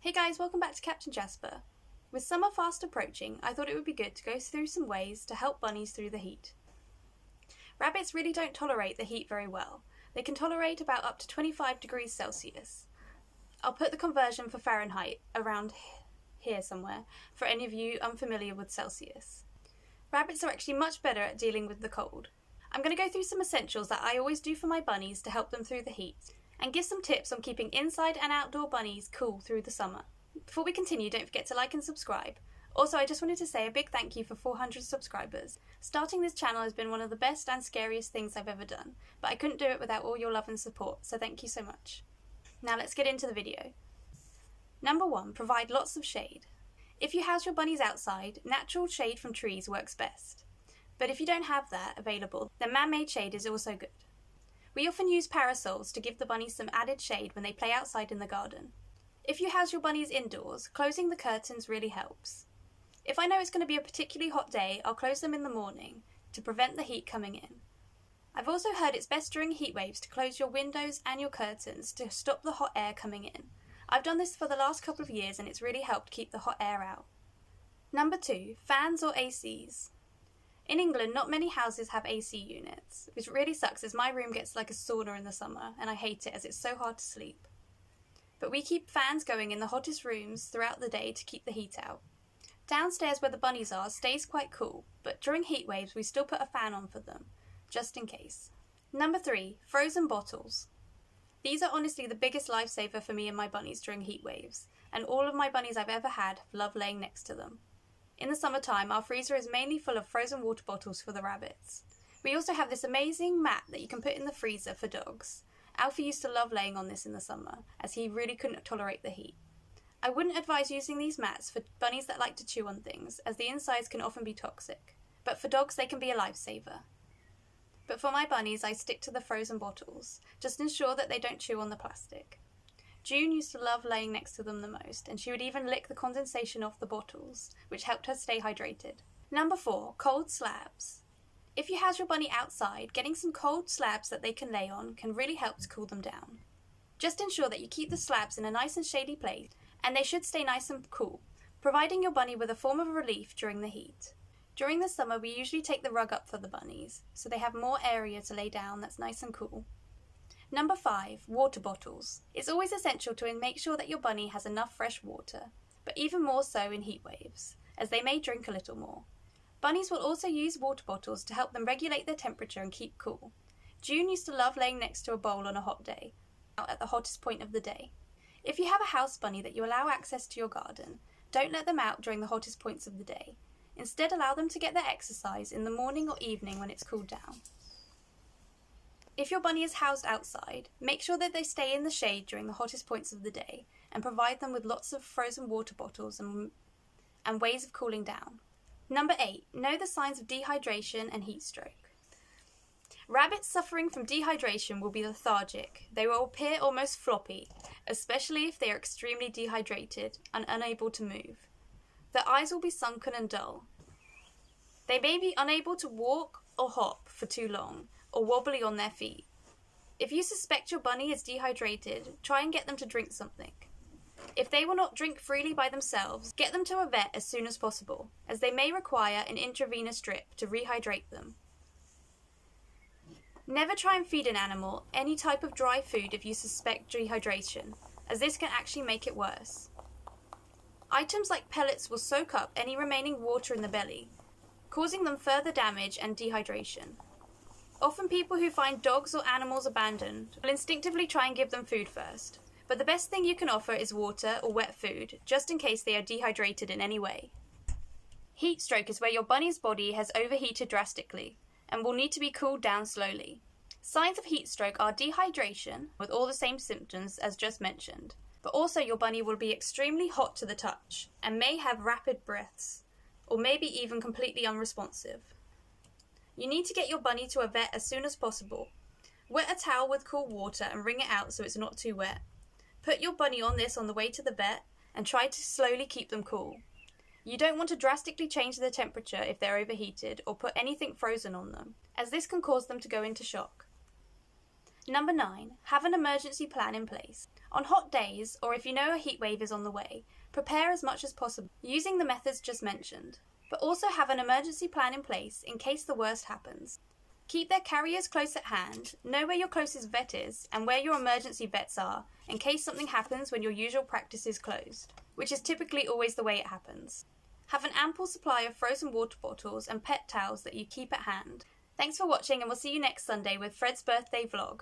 Hey guys, welcome back to Captain Jasper. With summer fast approaching, I thought it would be good to go through some ways to help bunnies through the heat. Rabbits really don't tolerate the heat very well. They can tolerate about up to 25 degrees Celsius. I'll put the conversion for Fahrenheit around here somewhere for any of you unfamiliar with Celsius. Rabbits are actually much better at dealing with the cold. I'm going to go through some essentials that I always do for my bunnies to help them through the heat, and give some tips on keeping inside and outdoor bunnies cool through the summer. Before we continue, don't forget to like and subscribe. Also, I just wanted to say a big thank you for 400 subscribers. Starting this channel has been one of the best and scariest things I've ever done, but I couldn't do it without all your love and support, so thank you so much. Now let's get into the video. Number 1, provide lots of shade. If you house your bunnies outside, natural shade from trees works best. But if you don't have that available, then man-made shade is also good. We often use parasols to give the bunnies some added shade when they play outside in the garden. If you house your bunnies indoors, closing the curtains really helps. If I know it's going to be a particularly hot day, I'll close them in the morning to prevent the heat coming in. I've also heard it's best during heat waves to close your windows and your curtains to stop the hot air coming in. I've done this for the last couple of years and it's really helped keep the hot air out. Number 2, fans or ACs. In England, not many houses have AC units, which really sucks as my room gets like a sauna in the summer and I hate it as it's so hard to sleep. But we keep fans going in the hottest rooms throughout the day to keep the heat out. Downstairs where the bunnies are stays quite cool, but during heat waves we still put a fan on for them, just in case. Number 3, frozen bottles. These are honestly the biggest lifesaver for me and my bunnies during heat waves, and all of my bunnies I've ever had love laying next to them. In the summertime, our freezer is mainly full of frozen water bottles for the rabbits. We also have this amazing mat that you can put in the freezer for dogs. Alfie used to love laying on this in the summer, as he really couldn't tolerate the heat. I wouldn't advise using these mats for bunnies that like to chew on things, as the insides can often be toxic. But for dogs, they can be a lifesaver. But for my bunnies, I stick to the frozen bottles. Just ensure that they don't chew on the plastic. June used to love laying next to them the most, and she would even lick the condensation off the bottles, which helped her stay hydrated. Number 4, cold slabs. If you house your bunny outside, getting some cold slabs that they can lay on can really help to cool them down. Just ensure that you keep the slabs in a nice and shady place, and they should stay nice and cool, providing your bunny with a form of relief during the heat. During the summer, we usually take the rug up for the bunnies, so they have more area to lay down that's nice and cool. Number 5, water bottles. It's always essential to make sure that your bunny has enough fresh water, but even more so in heat waves, as they may drink a little more. Bunnies will also use water bottles to help them regulate their temperature and keep cool. June used to love laying next to a bowl on a hot day, out at the hottest point of the day. If you have a house bunny that you allow access to your garden, don't let them out during the hottest points of the day. Instead, allow them to get their exercise in the morning or evening when it's cooled down. If your bunny is housed outside, make sure that they stay in the shade during the hottest points of the day and provide them with lots of frozen water bottles and ways of cooling down. Number 8, know the signs of dehydration and heat stroke. Rabbits suffering from dehydration will be lethargic. They will appear almost floppy, especially if they are extremely dehydrated and unable to move. Their eyes will be sunken and dull. They may be unable to walk or hop for too long, or wobbly on their feet. If you suspect your bunny is dehydrated, try and get them to drink something. If they will not drink freely by themselves, get them to a vet as soon as possible, as they may require an intravenous drip to rehydrate them. Never try and feed an animal any type of dry food if you suspect dehydration, as this can actually make it worse. Items like pellets will soak up any remaining water in the belly, causing them further damage and dehydration. Often people who find dogs or animals abandoned will instinctively try and give them food first, but the best thing you can offer is water or wet food, just in case they are dehydrated in any way. Heat stroke is where your bunny's body has overheated drastically and will need to be cooled down slowly. Signs of heat stroke are dehydration, with all the same symptoms as just mentioned, but also your bunny will be extremely hot to the touch and may have rapid breaths, or maybe even completely unresponsive. You need to get your bunny to a vet as soon as possible. Wet a towel with cool water and wring it out so it's not too wet. Put your bunny on this on the way to the vet and try to slowly keep them cool. You don't want to drastically change the temperature if they're overheated or put anything frozen on them, as this can cause them to go into shock. Number 9, have an emergency plan in place. On hot days, or if you know a heatwave is on the way, prepare as much as possible using the methods just mentioned, but also have an emergency plan in place in case the worst happens. Keep their carriers close at hand, know where your closest vet is and where your emergency vets are in case something happens when your usual practice is closed, which is typically always the way it happens. Have an ample supply of frozen water bottles and pet towels that you keep at hand. Thanks for watching, and we'll see you next Sunday with Fred's birthday vlog.